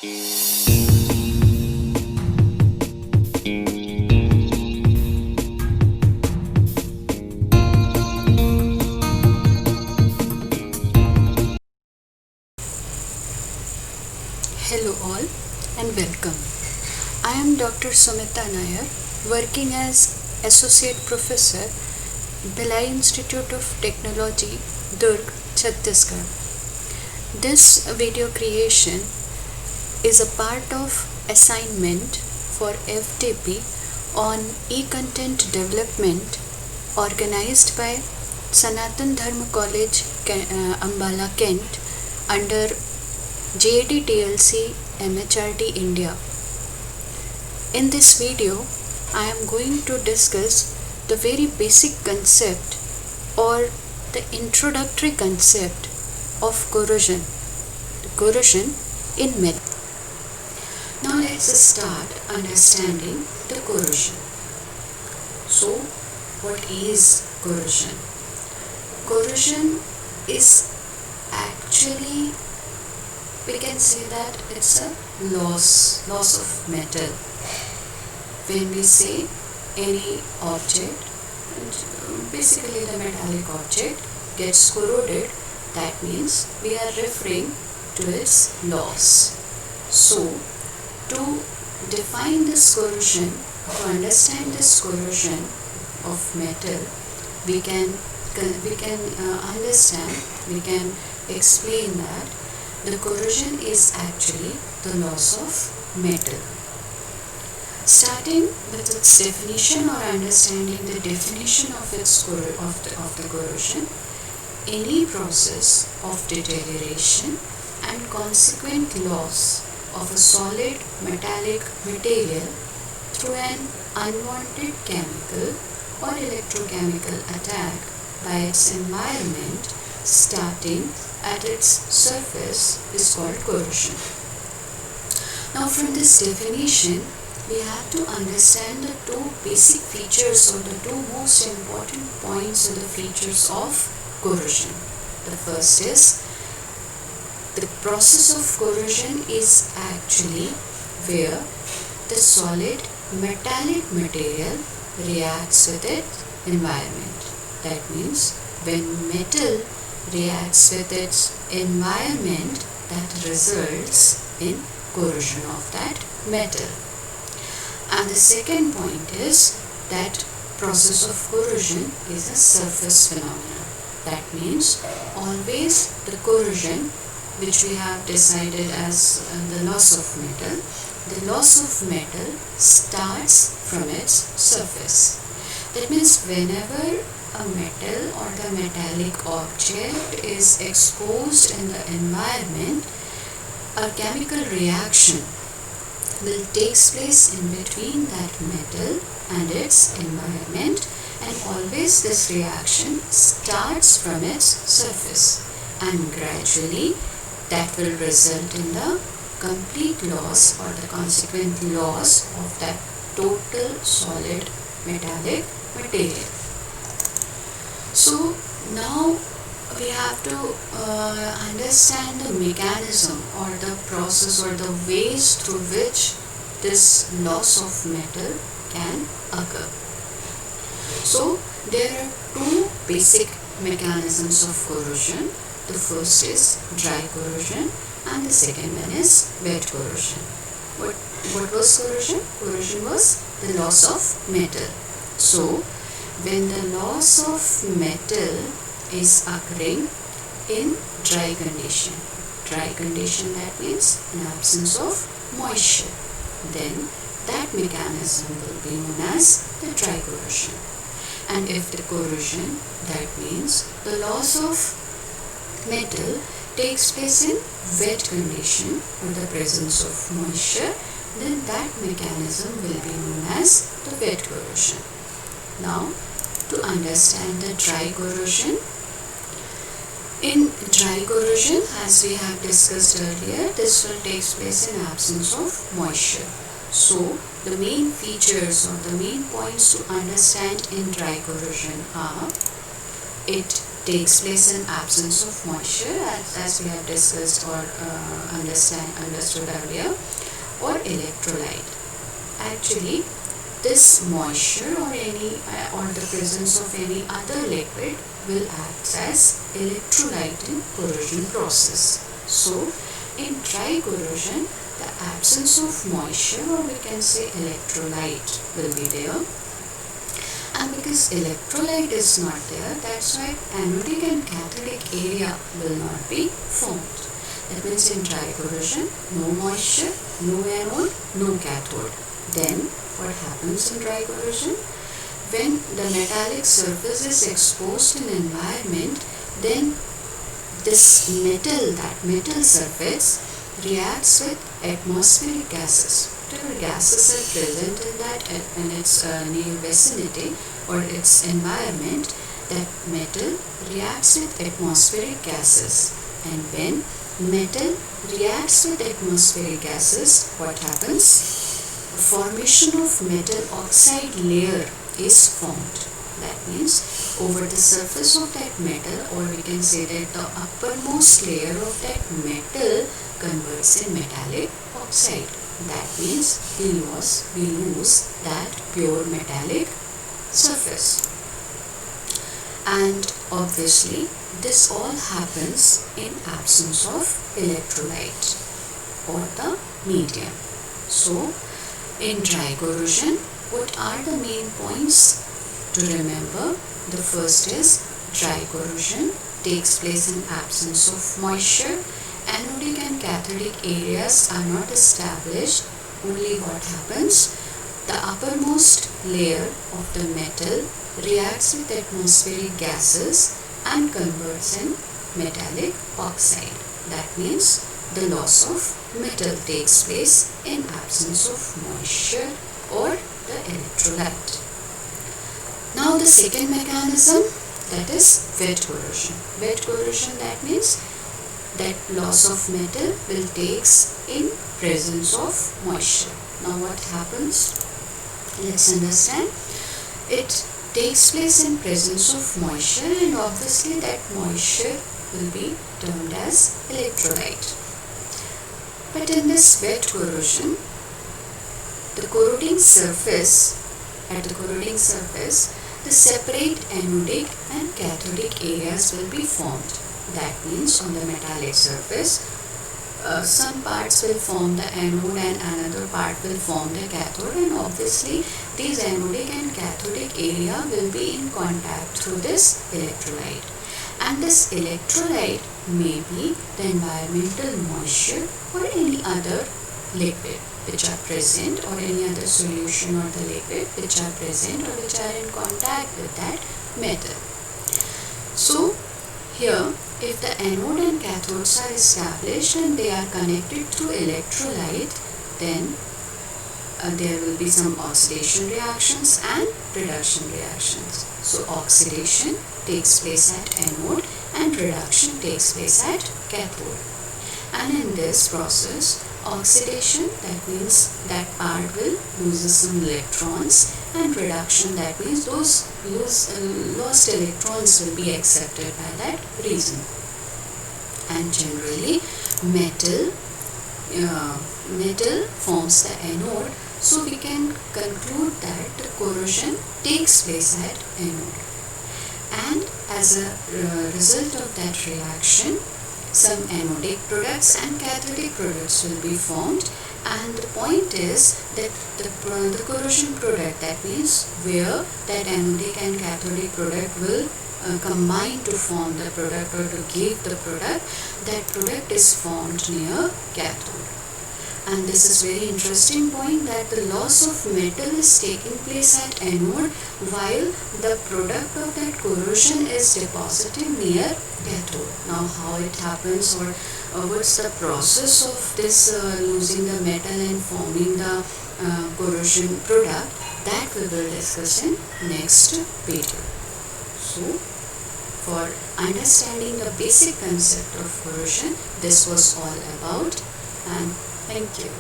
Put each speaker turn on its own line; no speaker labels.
Hello all and welcome. I am Dr. Sumita working as Associate Professor, Bhilai Institute of Technology, Durg, Chhattisgarh. This video creation is a part of assignment for FTP on e-content development organized by Sanatan Dharma College, Ambala, Kent under JAD-TLC MHRD India. In this video, I am going to discuss the very basic concept or the introductory concept of corrosion in metal. Now let's start understanding the corrosion. So, what is corrosion? Corrosion is actually, we can say that it's a loss of metal. When we say any object, basically the metallic object gets corroded, that means we are referring to its loss. So, to define this corrosion, to understand this corrosion of metal, we can explain that the corrosion is actually the loss of metal. Starting with its definition or understanding the definition of the corrosion, any process of deterioration and consequent loss of a solid metallic material through an unwanted chemical or electrochemical attack by its environment starting at its surface is called corrosion. Now from this definition, we have to understand the two basic features or the two most important points or the features of corrosion. The first is the process of corrosion is actually where the solid metallic material reacts with its environment. That means when metal reacts with its environment, that results in corrosion of that metal. And the second point is that process of corrosion is a surface phenomenon. That means always the corrosion, which we have decided as the loss of metal, the loss of metal starts from its surface. That means whenever a metal or the metallic object is exposed in the environment, a chemical reaction will take place in between that metal and its environment, and always this reaction starts from its surface, and gradually that will result in the complete loss or the consequent loss of that total solid metallic material. So now we have to understand the mechanism or the process or the ways through which this loss of metal can occur. So there are two basic mechanisms of corrosion. The first is dry corrosion and the second one is wet corrosion. What was corrosion? Corrosion was the loss of metal. So when the loss of metal is occurring in dry condition, that means in absence of moisture, then that mechanism will be known as the dry corrosion. And if the corrosion, that means the loss of metal, takes place in wet condition or the presence of moisture, then that mechanism will be known as the wet corrosion. Now, to understand the dry corrosion, in dry corrosion, as we have discussed earlier, this will take place in absence of moisture. So, the main features or the main points to understand in dry corrosion are, it takes place in absence of moisture, as we have discussed or understood earlier, or electrolyte. Actually, this moisture or the presence of any other liquid will act as electrolyte in corrosion process. So, in dry corrosion, the absence of moisture, or we can say electrolyte, will be there. And because electrolyte is not there, that's why anodic and cathodic area will not be formed. That means in dry corrosion, no moisture, no anode, no cathode. Then what happens in dry corrosion? When the metallic surface is exposed in environment, then this metal surface reacts with atmospheric gases. Whatever gases are present in that in its near vicinity or its environment, that metal reacts with atmospheric gases. And when metal reacts with atmospheric gases, what happens? The formation of metal oxide layer is formed. That means over the surface of that metal, or we can say that the uppermost layer of that metal converts in metallic oxide. That means we lose that pure metallic surface. And obviously this all happens in absence of electrolyte or the medium. So in dry corrosion, what are the main points to remember? The first is dry corrosion takes place in absence of moisture. Anodic and cathodic areas are not established. Only what happens? The uppermost layer of the metal reacts with atmospheric gases and converts in metallic oxide. That means the loss of metal takes place in absence of moisture or the electrolyte. Now the second mechanism, that is wet corrosion. Wet corrosion, that means that loss of metal will takes in presence of moisture. Now what happens? Let's understand. It takes place in presence of moisture, and obviously that moisture will be termed as electrolyte. But in this wet corrosion, the corroding surface, the separate anodic and cathodic areas will be formed. That means on the metallic surface, some parts will form the anode and another part will form the cathode, and obviously these anodic and cathodic area will be in contact through this electrolyte. And this electrolyte may be the environmental moisture or any other liquid which are present, or any other solution or the liquid which are present or which are in contact with that metal. So here, if the anode and cathodes are established and they are connected through electrolyte, then there will be some oxidation reactions and reduction reactions. So oxidation takes place at anode and reduction takes place at cathode. And in this process, oxidation, that means that part will lose some electrons, and reduction, that means those lost electrons will be accepted by that reason. And generally metal forms the anode, so we can conclude that the corrosion takes place at anode. And as a result of that reaction, some anodic products and cathodic products will be formed, and the point is that the corrosion product, that means where that anodic and cathodic product will combine to form the product or to give the product, that product is formed near cathode. And this is very interesting point, that the loss of metal is taking place at anode while the product of that corrosion is deposited near cathode. Now how it happens, or what's the process of this losing the metal and forming the corrosion product, that we will discuss in next video. So for understanding the basic concept of corrosion, this was all about, and thank you.